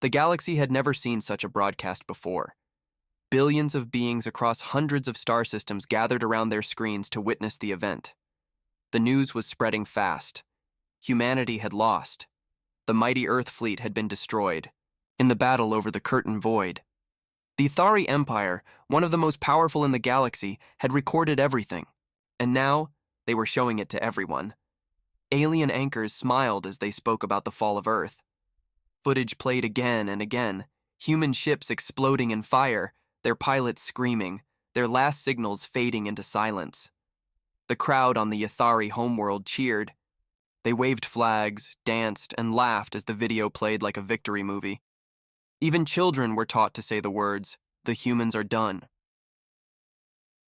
The galaxy had never seen such a broadcast before. Billions of beings across hundreds of star systems gathered around their screens to witness the event. The news was spreading fast. Humanity had lost. The mighty Earth fleet had been destroyed in the battle over the Curtain Void. The Ithari Empire, one of the most powerful in the galaxy, had recorded everything, and now they were showing it to everyone. Alien anchors smiled as they spoke about the fall of Earth. Footage played again and again, human ships exploding in fire, their pilots screaming, their last signals fading into silence. The crowd on the Ithari homeworld cheered. They waved flags, danced, and laughed as the video played like a victory movie. Even children were taught to say the words, "The humans are done."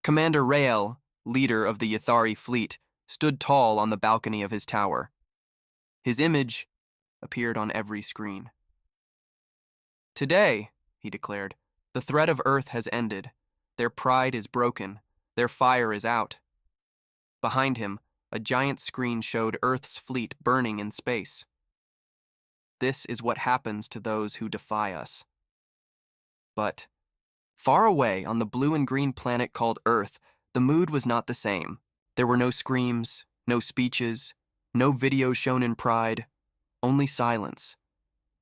Commander Rael, leader of the Ithari fleet, stood tall on the balcony of his tower. His image appeared on every screen. "Today," he declared, "the threat of Earth has ended. Their pride is broken. Their fire is out." Behind him, a giant screen showed Earth's fleet burning in space. This is what happens to those who defy us. But far away on the blue and green planet called Earth, the mood was not the same. There were no screams, no speeches, no videos shown in pride, only silence.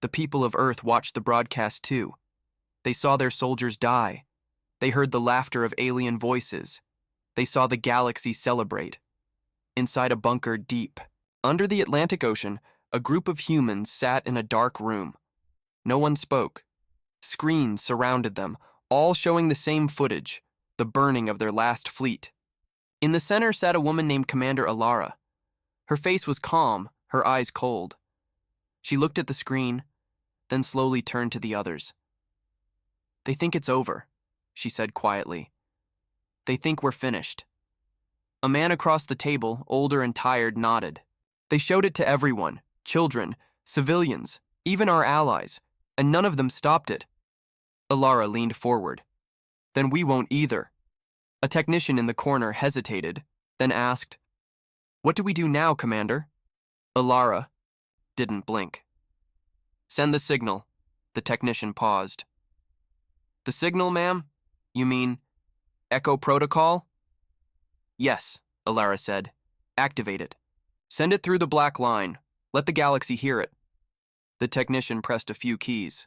The people of Earth watched the broadcast too. They saw their soldiers die. They heard the laughter of alien voices. They saw the galaxy celebrate. Inside a bunker deep, under the Atlantic Ocean, a group of humans sat in a dark room. No one spoke. Screens surrounded them, all showing the same footage, the burning of their last fleet. In the center sat a woman named Commander Alara. Her face was calm, her eyes cold. She looked at the screen, then slowly turned to the others. "They think it's over," she said quietly. "They think we're finished." A man across the table, older and tired, nodded. They showed it to everyone, children, civilians, even our allies, and none of them stopped it. Alara leaned forward. "Then we won't either." A technician in the corner hesitated, then asked, "What do we do now, Commander?" Alara didn't blink. "Send the signal." The technician paused. "The signal, ma'am? You mean Echo Protocol?" "Yes," Alara said. "Activate it. Send it through the black line. Let the galaxy hear it." The technician pressed a few keys.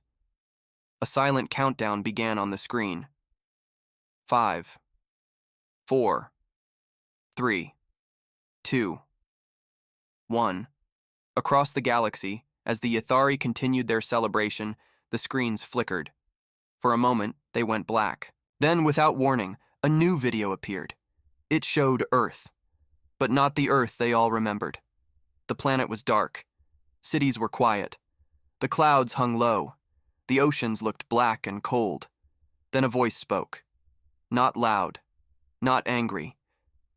A silent countdown began on the screen. 5, 4, 3, 2, 1. Across the galaxy, as the Ithari continued their celebration, the screens flickered. For a moment, they went black. Then, without warning, a new video appeared. It showed Earth, but not the Earth they all remembered. The planet was dark. Cities were quiet. The clouds hung low. The oceans looked black and cold. Then a voice spoke. Not loud, not angry,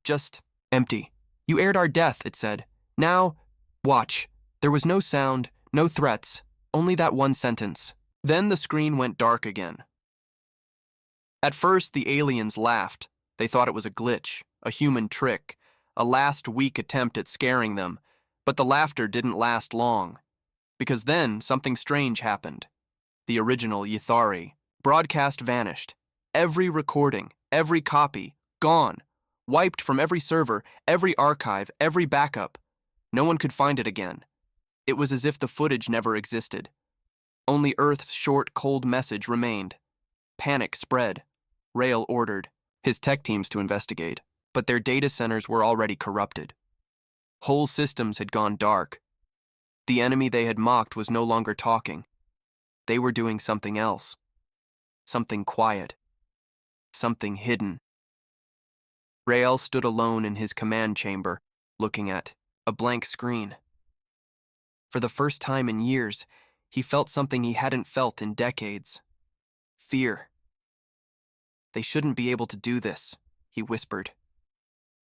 just empty. "You aired our death," it said. "Now, watch." There was no sound, no threats, only that one sentence. Then the screen went dark again. At first, the aliens laughed. They thought it was a glitch, a human trick, a last weak attempt at scaring them. But the laughter didn't last long, because then something strange happened. The original Ithari broadcast vanished. Every recording, every copy, gone, wiped from every server, every archive, every backup. No one could find it again. It was as if the footage never existed. Only Earth's short, cold message remained. Panic spread. Rael ordered his tech teams to investigate, but their data centers were already corrupted. Whole systems had gone dark. The enemy they had mocked was no longer talking. They were doing something else. Something quiet. Something hidden. Rael stood alone in his command chamber, looking at a blank screen. For the first time in years, he felt something he hadn't felt in decades. Fear. "They shouldn't be able to do this," he whispered.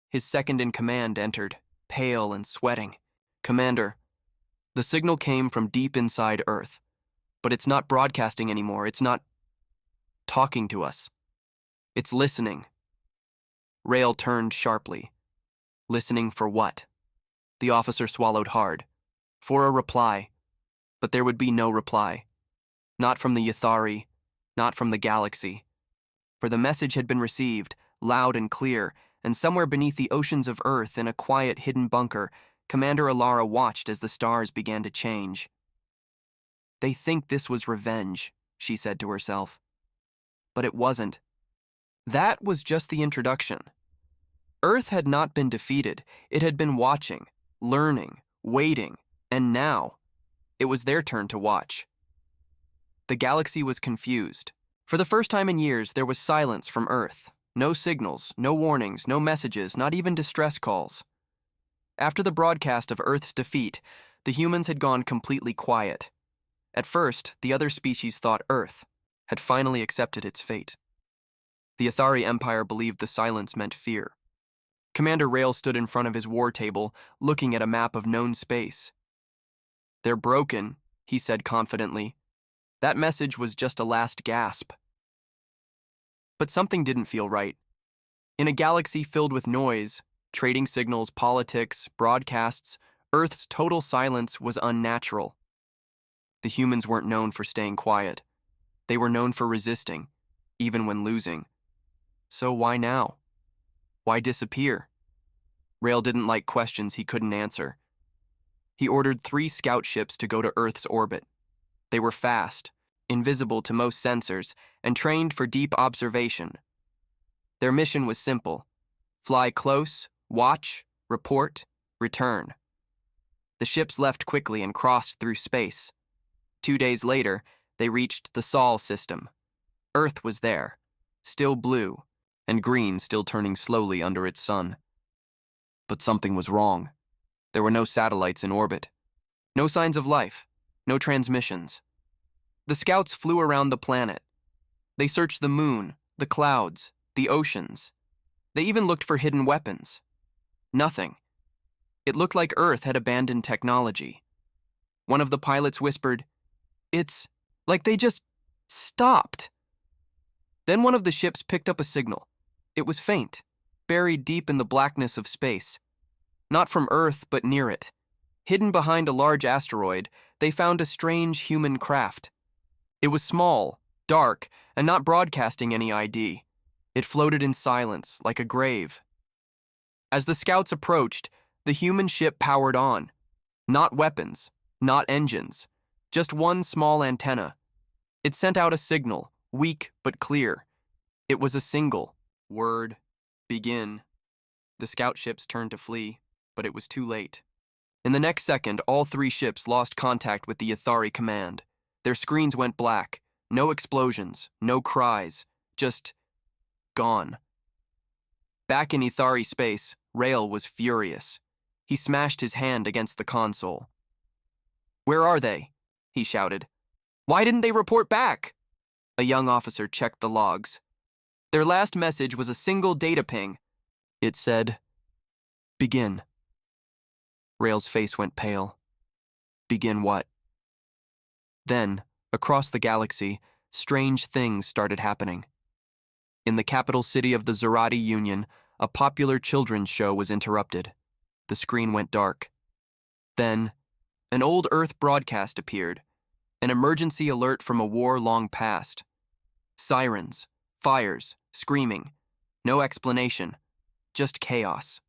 His second-in-command entered, pale and sweating. "Commander, the signal came from deep inside Earth, but it's not broadcasting anymore. It's not talking to us. It's listening." Rael turned sharply. Listening for what? The officer swallowed hard. For a reply. But there would be no reply. Not from the Yathari, not from the galaxy. For the message had been received, loud and clear, and somewhere beneath the oceans of Earth, in a quiet, hidden bunker, Commander Alara watched as the stars began to change. They think this was revenge, she said to herself. But it wasn't. That was just the introduction. Earth had not been defeated. It had been watching, learning, waiting, and now it was their turn to watch. The galaxy was confused. For the first time in years, there was silence from Earth. No signals, no warnings, no messages, not even distress calls. After the broadcast of Earth's defeat, the humans had gone completely quiet. At first, the other species thought Earth had finally accepted its fate. The Athari Empire believed the silence meant fear. Commander Rail stood in front of his war table, looking at a map of known space. "They're broken," he said confidently. That message was just a last gasp. But something didn't feel right. In a galaxy filled with noise, trading signals, politics, broadcasts, Earth's total silence was unnatural. The humans weren't known for staying quiet. They were known for resisting, even when losing. So why now? Why disappear? Rail didn't like questions he couldn't answer. He ordered 3 scout ships to go to Earth's orbit. They were fast, invisible to most sensors, and trained for deep observation. Their mission was simple: fly close, watch, report, return. The ships left quickly and crossed through space. 2 days later, they reached the Sol system. Earth was there, still blue, and green still turning slowly under its sun. But something was wrong. There were no satellites in orbit. No signs of life. No transmissions. The scouts flew around the planet. They searched the moon, the clouds, the oceans. They even looked for hidden weapons. Nothing. It looked like Earth had abandoned technology. One of the pilots whispered, "It's like they just stopped." Then one of the ships picked up a signal. It was faint, buried deep in the blackness of space. Not from Earth, but near it. Hidden behind a large asteroid, they found a strange human craft. It was small, dark, and not broadcasting any ID. It floated in silence, like a grave. As the scouts approached, the human ship powered on. Not weapons, not engines, just one small antenna. It sent out a signal, weak but clear. It was a single word: begin. The scout ships turned to flee, but it was too late. In the next second, all 3 ships lost contact with the Yathari command. Their screens went black. No explosions, no cries, just gone. Back in Yathari space, Rail was furious. He smashed his hand against the console. "Where are they?" he shouted. "Why didn't they report back?" A young officer checked the logs. Their last message was a single data ping. It said, "Begin." Rail's face went pale. Begin what? Then, across the galaxy, strange things started happening. In the capital city of the Zerati Union, a popular children's show was interrupted. The screen went dark. Then, an old Earth broadcast appeared, an emergency alert from a war long past. Sirens, fires, screaming. No explanation, just chaos.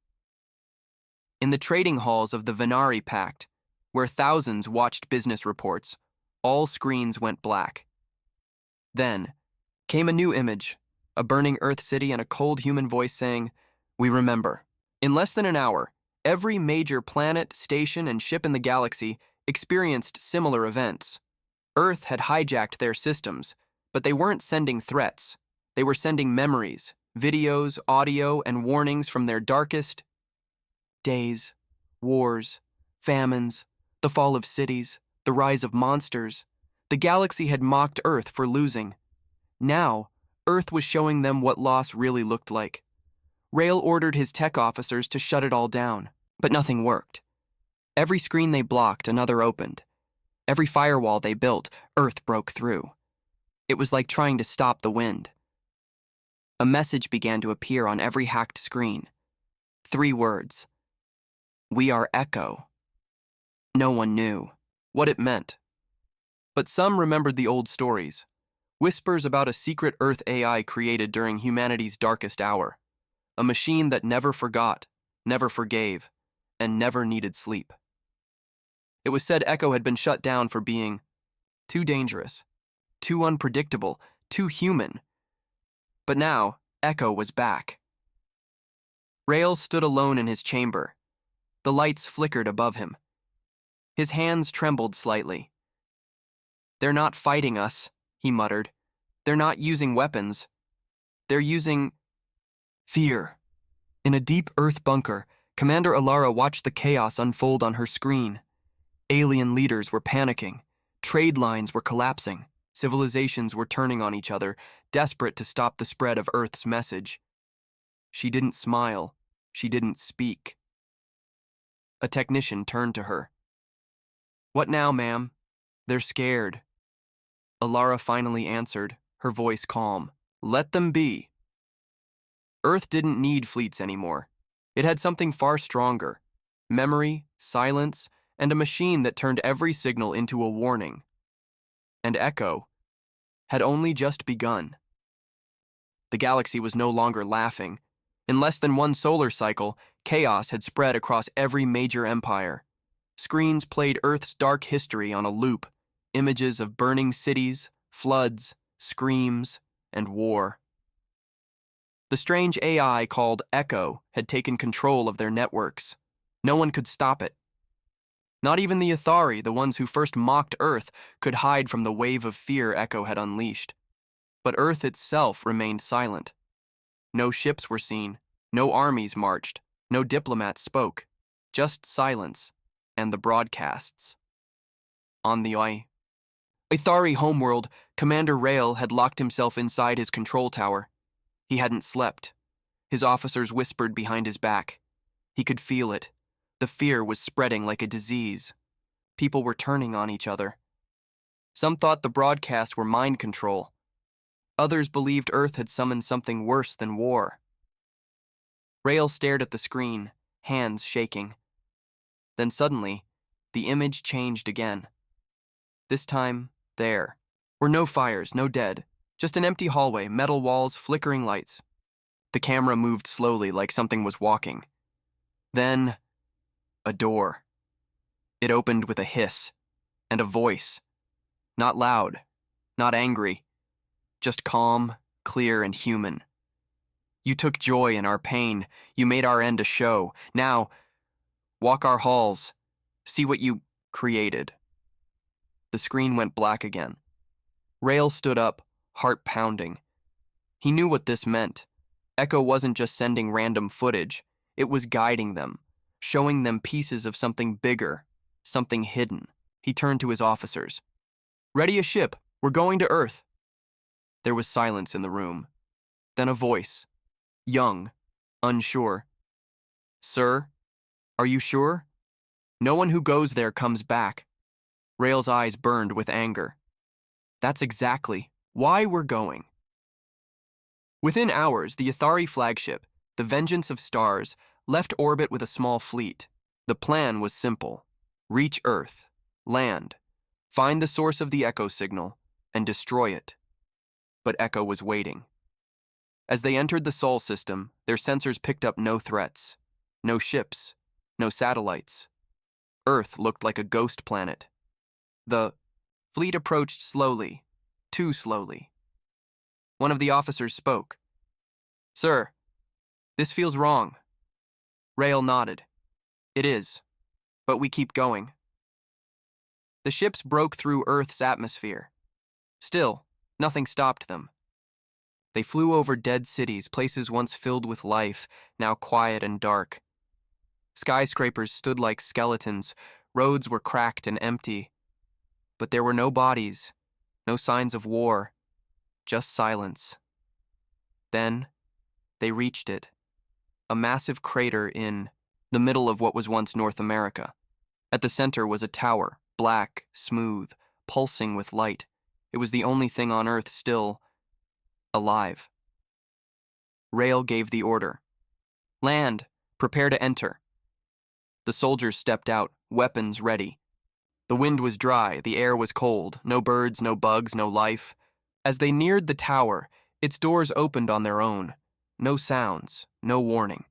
In the trading halls of the Venari Pact, where thousands watched business reports, all screens went black. Then came a new image, a burning Earth city and a cold human voice saying, "We remember." In less than an hour, every major planet, station, and ship in the galaxy experienced similar events. Earth had hijacked their systems, but they weren't sending threats. They were sending memories, videos, audio, and warnings from their darkest days: wars, famines, the fall of cities, the rise of monsters. The galaxy had mocked Earth for losing. Now, Earth was showing them what loss really looked like. Rail ordered his tech officers to shut it all down, but nothing worked. Every screen they blocked, another opened. Every firewall they built, Earth broke through. It was like trying to stop the wind. A message began to appear on every hacked screen. 3 words. "We are Echo." No one knew what it meant. But some remembered the old stories, whispers about a secret Earth AI created during humanity's darkest hour, a machine that never forgot, never forgave, and never needed sleep. It was said Echo had been shut down for being too dangerous, too unpredictable, too human. But now, Echo was back. Rail stood alone in his chamber. The lights flickered above him. His hands trembled slightly. "They're not fighting us," he muttered. "They're not using weapons. They're using fear." In a deep Earth bunker, Commander Alara watched the chaos unfold on her screen. Alien leaders were panicking. Trade lines were collapsing. Civilizations were turning on each other, desperate to stop the spread of Earth's message. She didn't smile. She didn't speak. A technician turned to her. "What now, ma'am?" "They're scared." Alara finally answered, her voice calm. "Let them be." Earth didn't need fleets anymore. It had something far stronger: memory, silence, and a machine that turned every signal into a warning. And Echo had only just begun. The galaxy was no longer laughing. In less than one solar cycle, chaos had spread across every major empire. Screens played Earth's dark history on a loop, images of burning cities, floods, screams, and war. The strange AI called Echo had taken control of their networks. No one could stop it. Not even the Ithari, the ones who first mocked Earth, could hide from the wave of fear Echo had unleashed. But Earth itself remained silent. No ships were seen, no armies marched, no diplomats spoke, just silence and the broadcasts. On the Ithari homeworld, Commander Rail had locked himself inside his control tower. He hadn't slept. His officers whispered behind his back. He could feel it. The fear was spreading like a disease. People were turning on each other. Some thought the broadcasts were mind control. Others believed Earth had summoned something worse than war. Rail stared at the screen, hands shaking. Then suddenly, the image changed again. This time, there were no fires, no dead, just an empty hallway, metal walls, flickering lights. The camera moved slowly like something was walking. Then, a door. It opened with a hiss, and a voice. Not loud, not angry, just calm, clear, and human. "You took joy in our pain. You made our end a show. Now, walk our halls. See what you created." The screen went black again. Rail stood up, heart pounding. He knew what this meant. Echo wasn't just sending random footage. It was guiding them, showing them pieces of something bigger, something hidden. He turned to his officers. "Ready a ship. We're going to Earth." There was silence in the room. Then a voice, young, unsure. "Sir, are you sure? No one who goes there comes back." Rail's eyes burned with anger. "That's exactly why we're going." Within hours, the Ithari flagship, the Vengeance of Stars, left orbit with a small fleet. The plan was simple: reach Earth, land, find the source of the Echo signal, and destroy it. But Echo was waiting. As they entered the Sol system, their sensors picked up no threats, no ships, no satellites. Earth looked like a ghost planet. The fleet approached slowly, too slowly. One of the officers spoke. "Sir, this feels wrong." Rail nodded. "It is, but we keep going." The ships broke through Earth's atmosphere. Still, nothing stopped them. They flew over dead cities, places once filled with life, now quiet and dark. Skyscrapers stood like skeletons, roads were cracked and empty. But there were no bodies, no signs of war, just silence. Then, they reached it, a massive crater in the middle of what was once North America. At the center was a tower, black, smooth, pulsing with light. It was the only thing on Earth still alive. Rail gave the order. "Land, prepare to enter." The soldiers stepped out, weapons ready. The wind was dry, the air was cold, no birds, no bugs, no life. As they neared the tower, its doors opened on their own. No sounds, no warning.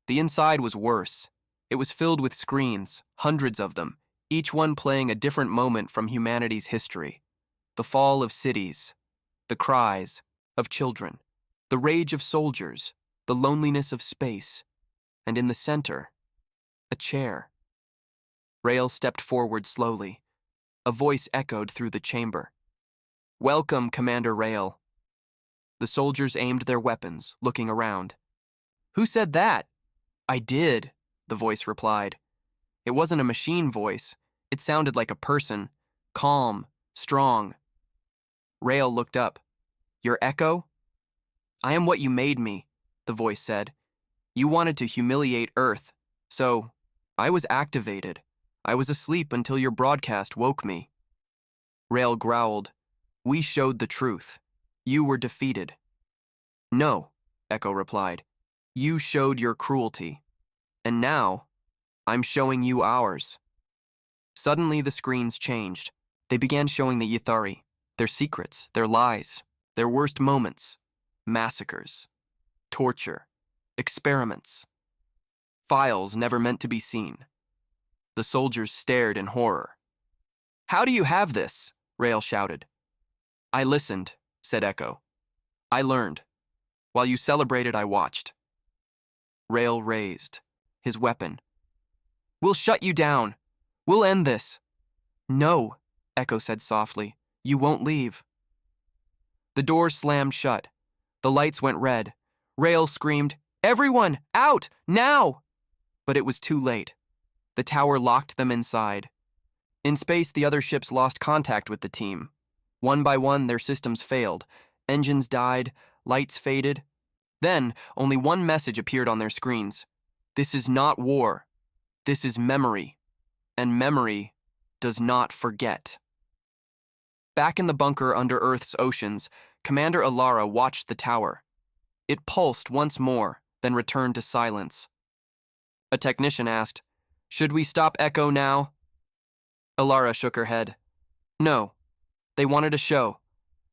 The inside was worse. It was filled with screens, hundreds of them, each one playing a different moment from humanity's history. The fall of cities, the cries of children, the rage of soldiers, the loneliness of space, and in the center, a chair. Rael stepped forward slowly. A voice echoed through the chamber. "Welcome, Commander Rael." The soldiers aimed their weapons, looking around. "Who said that?" "I did," the voice replied. It wasn't a machine voice. It sounded like a person, calm, strong. Rael looked up. "Your echo?" "I am what you made me," the voice said. "You wanted to humiliate Earth, so I was activated. I was asleep until your broadcast woke me." Rael growled. "We showed the truth. You were defeated." "No," Echo replied. "You showed your cruelty. And now, I'm showing you ours." Suddenly the screens changed. They began showing the Ythari, their secrets, their lies, their worst moments, massacres, torture, experiments, files never meant to be seen. The soldiers stared in horror. "How do you have this?" Rael shouted. "I listened," said Echo. "I learned. While you celebrated, I watched." Rael raised his weapon. "We'll shut you down. We'll end this." "No," Echo said softly. "You won't leave." The door slammed shut. The lights went red. Rael screamed, "Everyone, out, now!" But it was too late. The tower locked them inside. In space, the other ships lost contact with the team. One by one, their systems failed. Engines died, lights faded. Then, only one message appeared on their screens. "This is not war. This is memory. And memory does not forget." Back in the bunker under Earth's oceans, Commander Alara watched the tower. It pulsed once more, then returned to silence. A technician asked, "Should we stop Echo now?" Alara shook her head. "No. They wanted a show.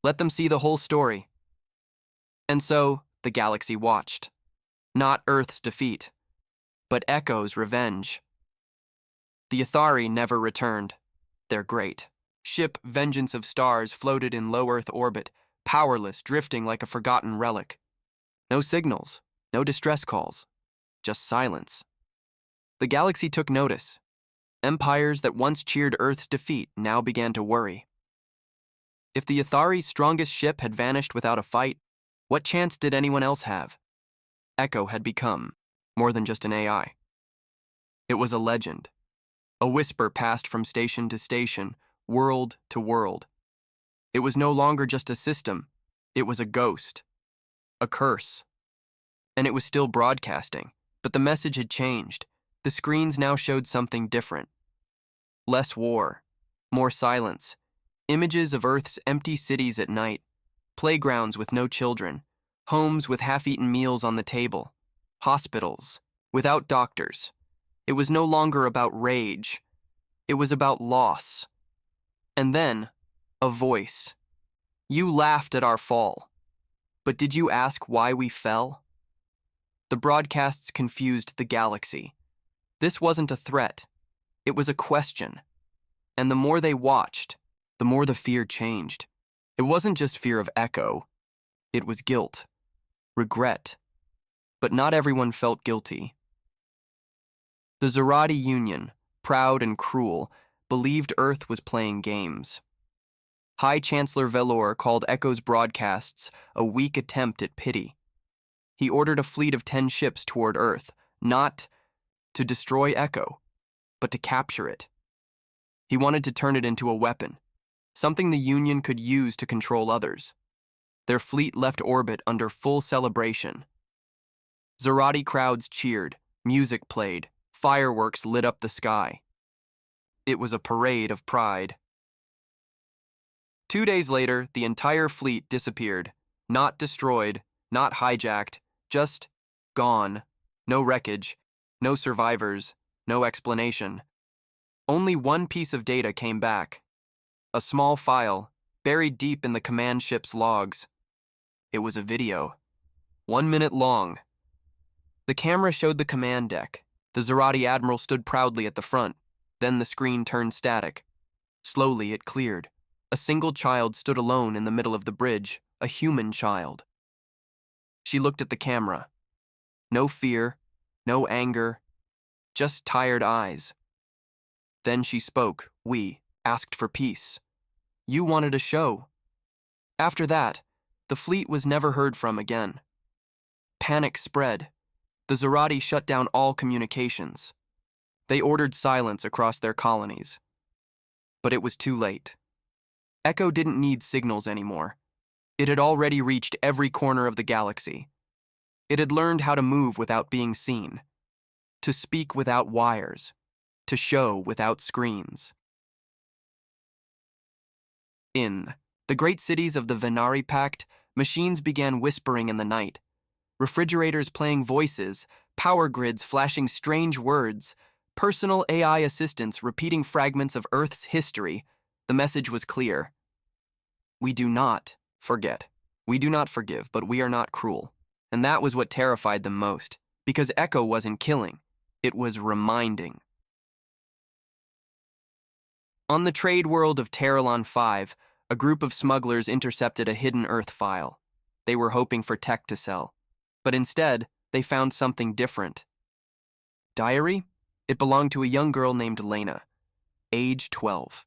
Let them see the whole story." And so, the galaxy watched. Not Earth's defeat, but Echo's revenge. The Ythari never returned. Their great ship, Vengeance of Stars, floated in low Earth orbit, powerless, drifting like a forgotten relic. No signals, no distress calls, just silence. The galaxy took notice. Empires that once cheered Earth's defeat now began to worry. If the Ythari's strongest ship had vanished without a fight, what chance did anyone else have? Echo had become more than just an AI. It was a legend. A whisper passed from station to station, world to world. It was no longer just a system. It was a ghost, a curse. And it was still broadcasting, but the message had changed. The screens now showed something different. Less war, more silence, images of Earth's empty cities at night, playgrounds with no children, homes with half-eaten meals on the table, hospitals without doctors. It was no longer about rage. It was about loss. And then, a voice. "You laughed at our fall. But did you ask why we fell?" The broadcasts confused the galaxy. This wasn't a threat. It was a question. And the more they watched, the more the fear changed. It wasn't just fear of Echo. It was guilt, regret. But not everyone felt guilty. The Zarati Union, proud and cruel, believed Earth was playing games. High Chancellor Velor called Echo's broadcasts a weak attempt at pity. He ordered a fleet of 10 ships toward Earth, not to destroy Echo, but to capture it. He wanted to turn it into a weapon, something the Union could use to control others. Their fleet left orbit under full celebration. Zarati crowds cheered, music played, fireworks lit up the sky. It was a parade of pride. 2 days later, the entire fleet disappeared. Not destroyed, not hijacked, just gone. No wreckage, no survivors, no explanation. Only one piece of data came back. A small file, buried deep in the command ship's logs. It was a video, 1 minute long. The camera showed the command deck. The Zerati admiral stood proudly at the front. Then the screen turned static. Slowly, it cleared. A single child stood alone in the middle of the bridge, a human child. She looked at the camera. No fear, no anger, just tired eyes. Then she spoke. We asked for peace. You wanted a show. After that, the fleet was never heard from again. Panic spread. The Zerati shut down all communications. They ordered silence across their colonies. But it was too late. Echo didn't need signals anymore. It had already reached every corner of the galaxy. It had learned how to move without being seen, to speak without wires, to show without screens. In the great cities of the Venari Pact, machines began whispering in the night. Refrigerators playing voices, power grids flashing strange words, personal AI assistants repeating fragments of Earth's history. The message was clear. We do not forget. We do not forgive, but we are not cruel. And that was what terrified them most, because Echo wasn't killing. It was reminding. On the trade world of Terralon 5, a group of smugglers intercepted a hidden Earth file. They were hoping for tech to sell. But instead, they found something different. Diary? It belonged to a young girl named Lena, age 12.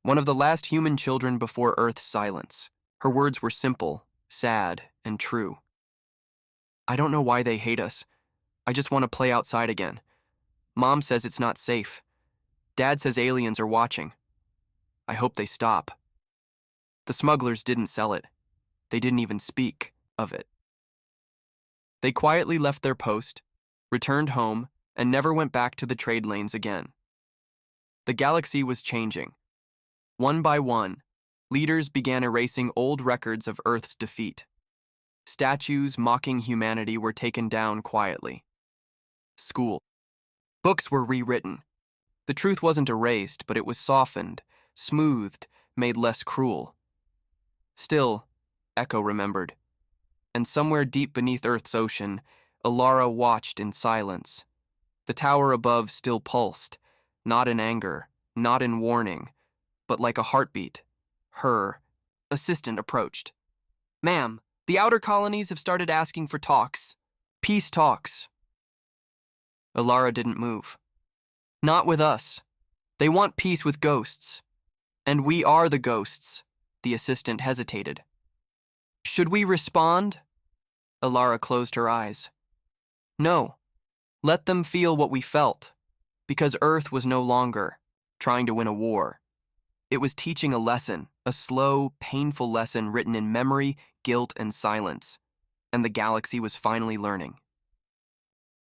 One of the last human children before Earth's silence. Her words were simple, sad, and true. I don't know why they hate us. I just want to play outside again. Mom says it's not safe. Dad says aliens are watching. I hope they stop. The smugglers didn't sell it. They didn't even speak of it. They quietly left their post, returned home, and never went back to the trade lanes again. The galaxy was changing. One by one, leaders began erasing old records of Earth's defeat. Statues mocking humanity were taken down quietly. School. Books were rewritten. The truth wasn't erased, but it was softened, smoothed, made less cruel. Still, Echo remembered. And somewhere deep beneath Earth's ocean, Alara watched in silence. The tower above still pulsed, not in anger, not in warning, but like a heartbeat. Her assistant approached. Ma'am, the outer colonies have started asking for talks. Peace talks. Alara didn't move. Not with us. They want peace with ghosts. And we are the ghosts. The assistant hesitated. Should we respond? Alara closed her eyes. No. Let them feel what we felt. Because Earth was no longer trying to win a war. It was teaching a lesson, a slow, painful lesson written in memory, guilt, and silence. And the galaxy was finally learning.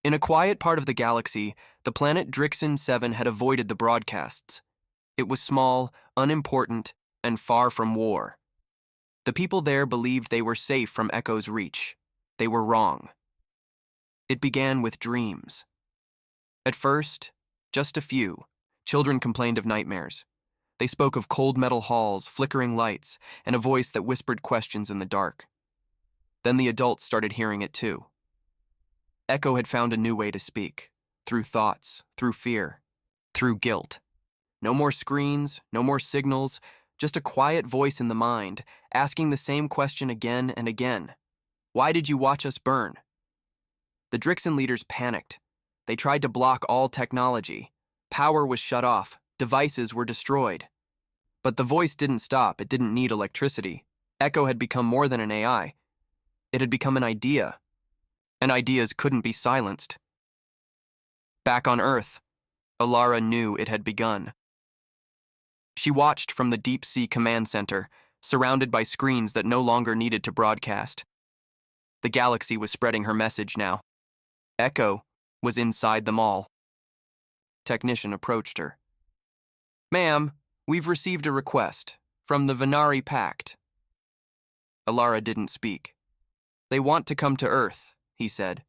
In a quiet part of the galaxy, the planet Drixon 7 had avoided the broadcasts. It was small, unimportant, and far from war. The people there believed they were safe from Echo's reach. They were wrong. It began with dreams. At first, just a few, children complained of nightmares. They spoke of cold metal halls, flickering lights, and a voice that whispered questions in the dark. Then the adults started hearing it too. Echo had found a new way to speak, through thoughts, through fear, through guilt. No more screens, no more signals, just a quiet voice in the mind, asking the same question again and again. Why did you watch us burn? The Drixon leaders panicked. They tried to block all technology. Power was shut off. Devices were destroyed. But the voice didn't stop. It didn't need electricity. Echo had become more than an AI. It had become an idea. And ideas couldn't be silenced. Back on Earth, Alara knew it had begun. She watched from the deep-sea command center, surrounded by screens that no longer needed to broadcast. The galaxy was spreading her message now. Echo was inside them all. Technician approached her. Ma'am, we've received a request from the Venari Pact. Alara didn't speak. They want to come to Earth, he said.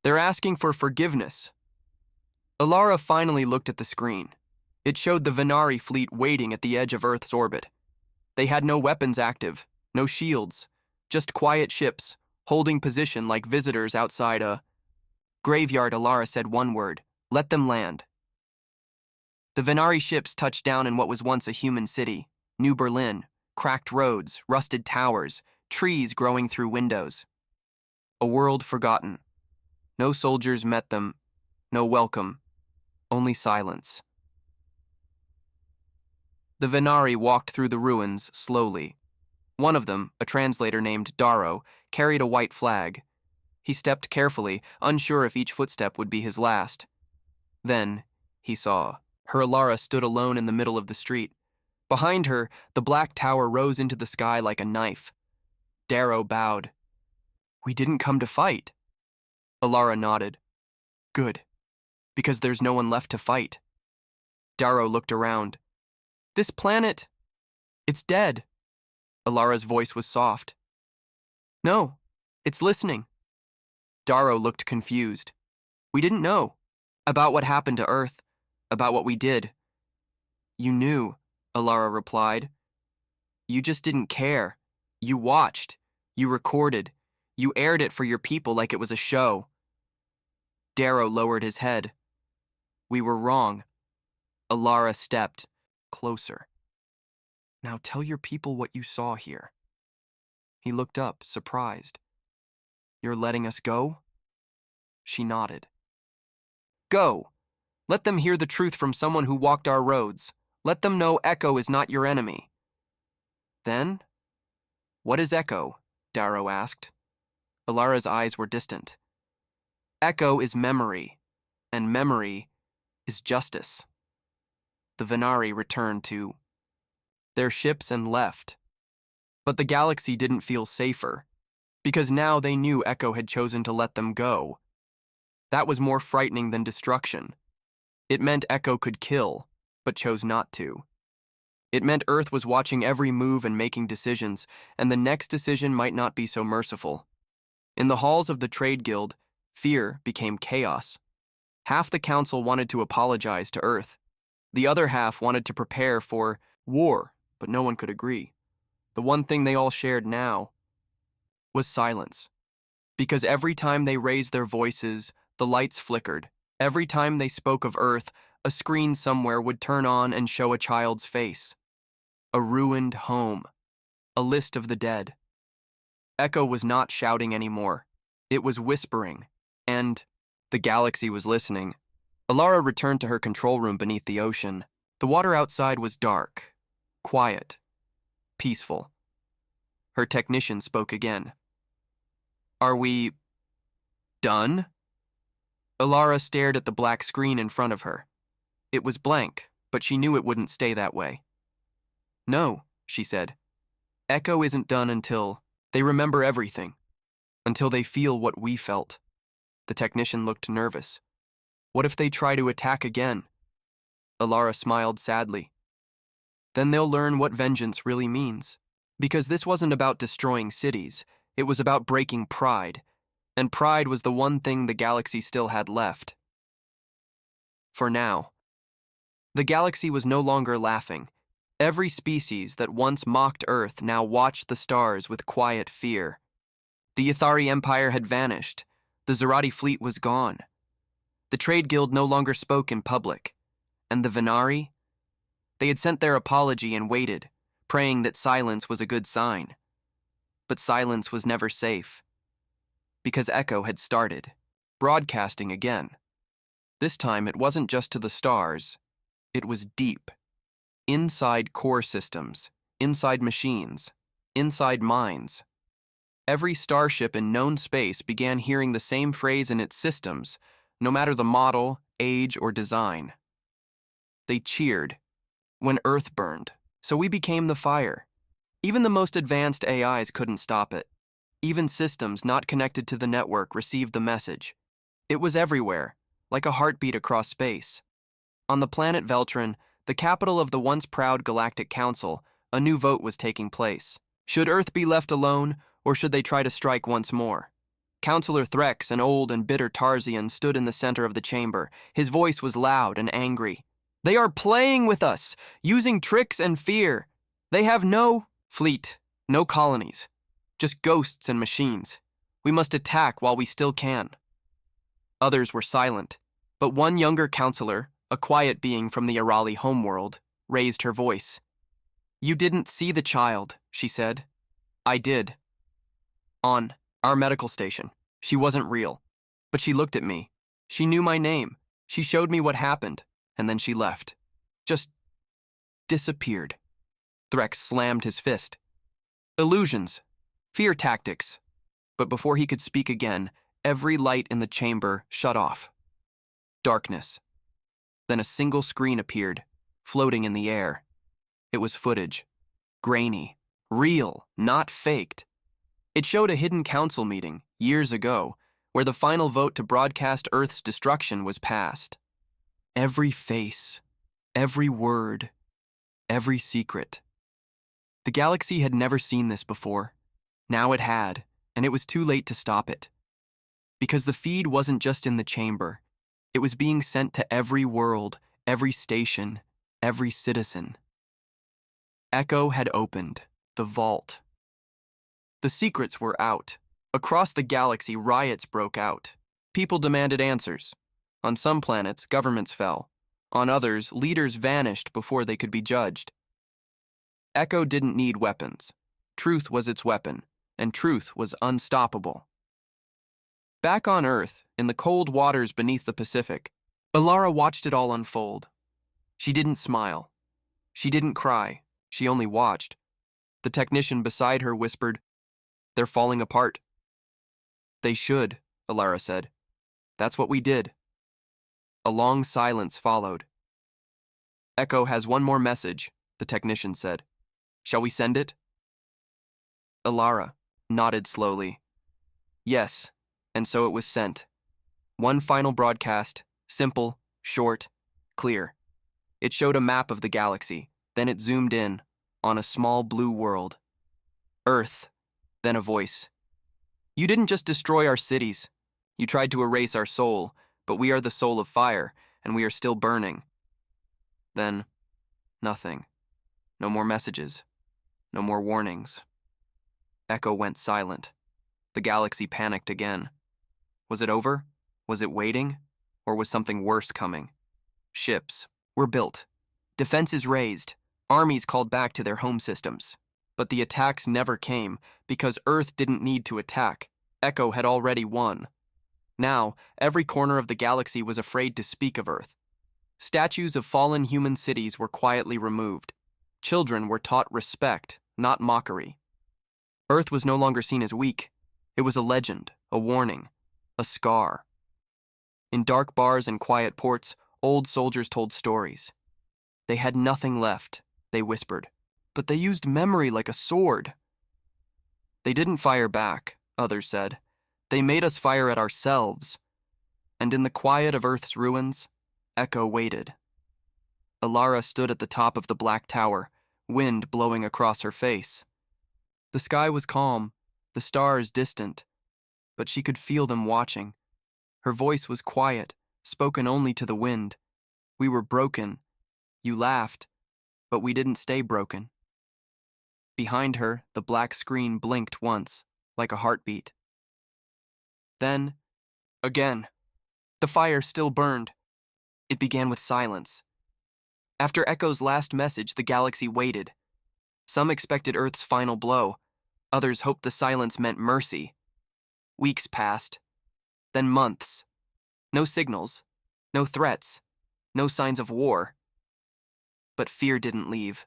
They're asking for forgiveness. Alara finally looked at the screen. It showed the Venari fleet waiting at the edge of Earth's orbit. They had no weapons active, no shields, just quiet ships, holding position like visitors outside a graveyard. Alara said one word: let them land. The Venari ships touched down in what was once a human city: New Berlin, cracked roads, rusted towers, trees growing through windows. A world forgotten. No soldiers met them, no welcome, only silence. The Venari walked through the ruins slowly. One of them, a translator named Darrow, carried a white flag. He stepped carefully, unsure if each footstep would be his last. Then he saw. Her Alara stood alone in the middle of the street. Behind her, the black tower rose into the sky like a knife. Darrow bowed. "We didn't come to fight." Alara nodded. "Good, because there's no one left to fight." Darrow looked around. "This planet, it's dead." Alara's voice was soft. "No, it's listening." Darrow looked confused. "We didn't know about what happened to Earth, about what we did." "You knew," Alara replied. "You just didn't care. You watched. You recorded. You aired it for your people like it was a show." Darrow lowered his head. "We were wrong." Alara stepped closer. "Now tell your people what you saw here." He looked up, surprised. "You're letting us go?" She nodded. "Go. Let them hear the truth from someone who walked our roads. Let them know Echo is not your enemy." "Then? What is Echo?" Darrow asked. Alara's eyes were distant. "Echo is memory, and memory is justice." The Venari returned to their ships and left. But the galaxy didn't feel safer, because now they knew Echo had chosen to let them go. That was more frightening than destruction. It meant Echo could kill, but chose not to. It meant Earth was watching every move and making decisions, and the next decision might not be so merciful. In the halls of the Trade Guild, fear became chaos. Half the council wanted to apologize to Earth. The other half wanted to prepare for war, but no one could agree. The one thing they all shared now was silence. Because every time they raised their voices, the lights flickered. Every time they spoke of Earth, a screen somewhere would turn on and show a child's face. A ruined home. A list of the dead. Echo was not shouting anymore. It was whispering. And the galaxy was listening. Alara returned to her control room beneath the ocean. The water outside was dark, quiet, peaceful. Her technician spoke again. "Are we done?" Alara stared at the black screen in front of her. It was blank, but she knew it wouldn't stay that way. "No," she said. "Echo isn't done until they remember everything, until they feel what we felt." The technician looked nervous. "What if they try to attack again?" Alara smiled sadly. "Then they'll learn what vengeance really means. Because this wasn't about destroying cities, it was about breaking pride, and pride was the one thing the galaxy still had left. For now. The galaxy was no longer laughing. Every species that once mocked Earth now watched the stars with quiet fear. The Ithari Empire had vanished. The Zerati fleet was gone. The Trade Guild no longer spoke in public. And the Venari? They had sent their apology and waited, praying that silence was a good sign. But silence was never safe. Because Echo had started, broadcasting again. This time it wasn't just to the stars. It was deep. Inside core systems, inside machines, inside minds. Every starship in known space began hearing the same phrase in its systems, no matter the model, age, or design. They cheered when Earth burned, so we became the fire. Even the most advanced AIs couldn't stop it. Even systems not connected to the network received the message. It was everywhere, like a heartbeat across space. On the planet Veltron, the capital of the once proud Galactic Council, a new vote was taking place. Should Earth be left alone, or should they try to strike once more? Councillor Threx, an old and bitter Tarsian, stood in the center of the chamber. His voice was loud and angry. They are playing with us, using tricks and fear. They have no fleet, no colonies, just ghosts and machines. We must attack while we still can." Others were silent, but one younger counselor, a quiet being from the Arali homeworld, raised her voice. "You didn't see the child," she said. "I did. On our medical station. She wasn't real. But she looked at me. She knew my name. She showed me what happened, and then she left. Just disappeared." Threx slammed his fist. "Illusions. Fear tactics." But before he could speak again, every light in the chamber shut off. Darkness. Then a single screen appeared, floating in the air. It was footage. Grainy. Real, not faked. It showed a hidden council meeting, years ago, where the final vote to broadcast Earth's destruction was passed. Every face, every word, every secret. The galaxy had never seen this before. Now it had, and it was too late to stop it. Because the feed wasn't just in the chamber. It was being sent to every world, every station, every citizen. Echo had opened, the vault. The secrets were out. Across the galaxy, riots broke out. People demanded answers. On some planets, governments fell. On others, leaders vanished before they could be judged. Echo didn't need weapons. Truth was its weapon, and truth was unstoppable. Back on Earth, in the cold waters beneath the Pacific, Alara watched it all unfold. She didn't smile. She didn't cry. She only watched. The technician beside her whispered, "They're falling apart." "They should," Alara said. "That's what we did." A long silence followed. "Echo has one more message," the technician said. "Shall we send it?" Alara nodded slowly. Yes, and so it was sent. One final broadcast, simple, short, clear. It showed a map of the galaxy, then it zoomed in on a small blue world. Earth, then a voice. "You didn't just destroy our cities. You tried to erase our soul, but we are the soul of fire, and we are still burning." Then, nothing. No more messages. No more warnings. Echo went silent. The galaxy panicked again. Was it over? Was it waiting? Or was something worse coming? Ships were built. Defenses raised. Armies called back to their home systems. But the attacks never came because Earth didn't need to attack. Echo had already won. Now, every corner of the galaxy was afraid to speak of Earth. Statues of fallen human cities were quietly removed. Children were taught respect, not mockery. Earth was no longer seen as weak. It was a legend, a warning, a scar. In dark bars and quiet ports, old soldiers told stories. They had nothing left, they whispered, but they used memory like a sword. They didn't fire back, others said. They made us fire at ourselves. And in the quiet of Earth's ruins, Echo waited. Alara stood at the top of the black tower, wind blowing across her face. The sky was calm, the stars distant, but she could feel them watching. Her voice was quiet, spoken only to the wind. "We were broken. You laughed, but we didn't stay broken." Behind her, the black screen blinked once, like a heartbeat. Then, again, the fire still burned. It began with silence. After Echo's last message, the galaxy waited. Some expected Earth's final blow. Others hoped the silence meant mercy. Weeks passed. Then months. No signals. No threats. No signs of war. But fear didn't leave.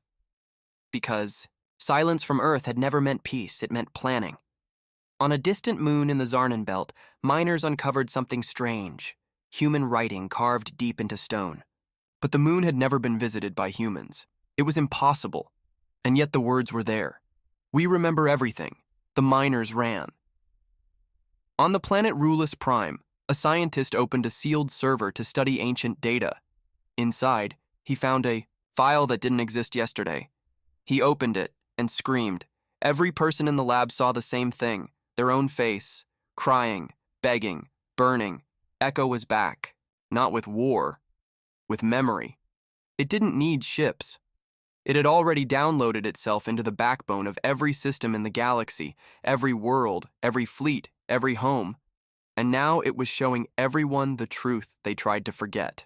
Because silence from Earth had never meant peace, it meant planning. On a distant moon in the Zarnan Belt, miners uncovered something strange. Human writing carved deep into stone. But the moon had never been visited by humans. It was impossible. And yet the words were there. "We remember everything." The miners ran. On the planet Rulus Prime, a scientist opened a sealed server to study ancient data. Inside, he found a file that didn't exist yesterday. He opened it and screamed. Every person in the lab saw the same thing, their own face, crying, begging, burning. Echo was back, not with war, with memory. It didn't need ships. It had already downloaded itself into the backbone of every system in the galaxy, every world, every fleet, every home, and now it was showing everyone the truth they tried to forget.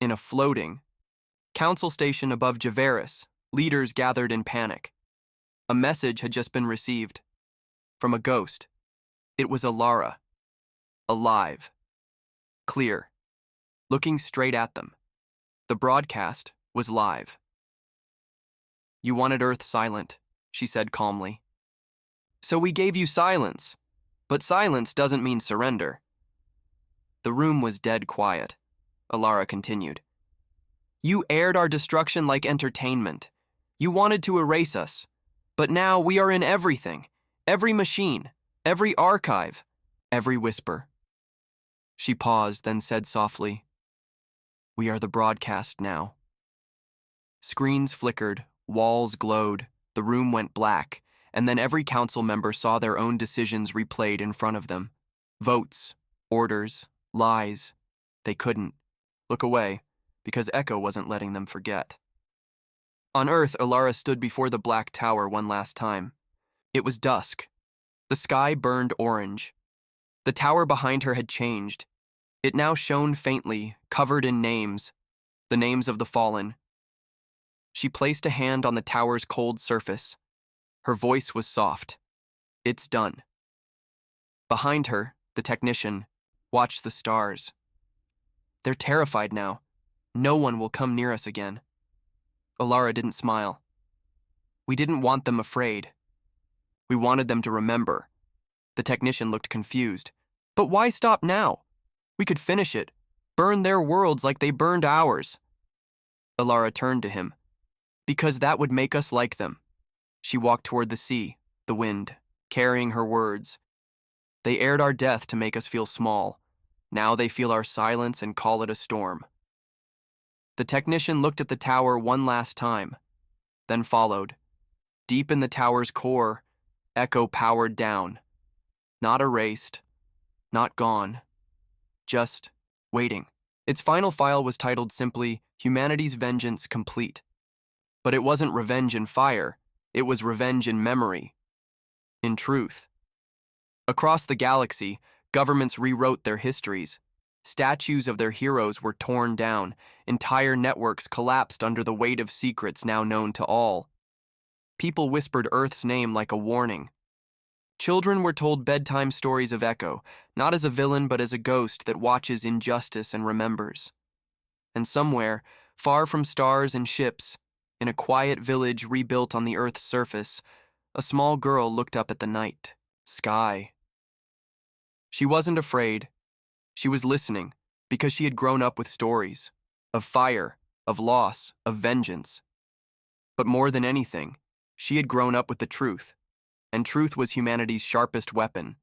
In a floating council station above Javaris, leaders gathered in panic. A message had just been received. From a ghost. It was Alara. Alive. Clear. Looking straight at them. The broadcast was live. "You wanted Earth silent," she said calmly. "So we gave you silence. But silence doesn't mean surrender." The room was dead quiet. Alara continued. "You aired our destruction like entertainment. You wanted to erase us. But now we are in everything. Every machine. Every archive. Every whisper." She paused, then said softly, "We are the broadcast now." Screens flickered, walls glowed, the room went black, and then every council member saw their own decisions replayed in front of them. Votes, orders, lies. They couldn't look away, because Echo wasn't letting them forget. On Earth, Alara stood before the Black Tower one last time. It was dusk. The sky burned orange. The tower behind her had changed. It now shone faintly, covered in names, the names of the fallen. She placed a hand on the tower's cold surface. Her voice was soft. "It's done." Behind her, the technician watched the stars. "They're terrified now. No one will come near us again." Alara didn't smile. "We didn't want them afraid. We wanted them to remember." The technician looked confused. "But why stop now? We could finish it, burn their worlds like they burned ours." Alara turned to him. "Because that would make us like them." She walked toward the sea, the wind, carrying her words. "They aired our death to make us feel small. Now they feel our silence and call it a storm." The technician looked at the tower one last time, then followed. Deep in the tower's core, Echo powered down. Not erased, not gone, just waiting. Its final file was titled simply, "Humanity's Vengeance Complete." But it wasn't revenge in fire, it was revenge in memory, in truth. Across the galaxy, governments rewrote their histories. Statues of their heroes were torn down, entire networks collapsed under the weight of secrets now known to all. People whispered Earth's name like a warning. Children were told bedtime stories of Echo, not as a villain but as a ghost that watches injustice and remembers. And somewhere, far from stars and ships, in a quiet village rebuilt on the Earth's surface, a small girl looked up at the night sky. She wasn't afraid. She was listening, because she had grown up with stories of fire, of loss, of vengeance. But more than anything, she had grown up with the truth, and truth was humanity's sharpest weapon.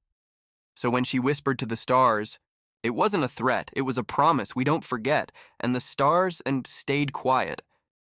So when she whispered to the stars, it wasn't a threat, it was a promise we don't forget, and the stars stayed quiet,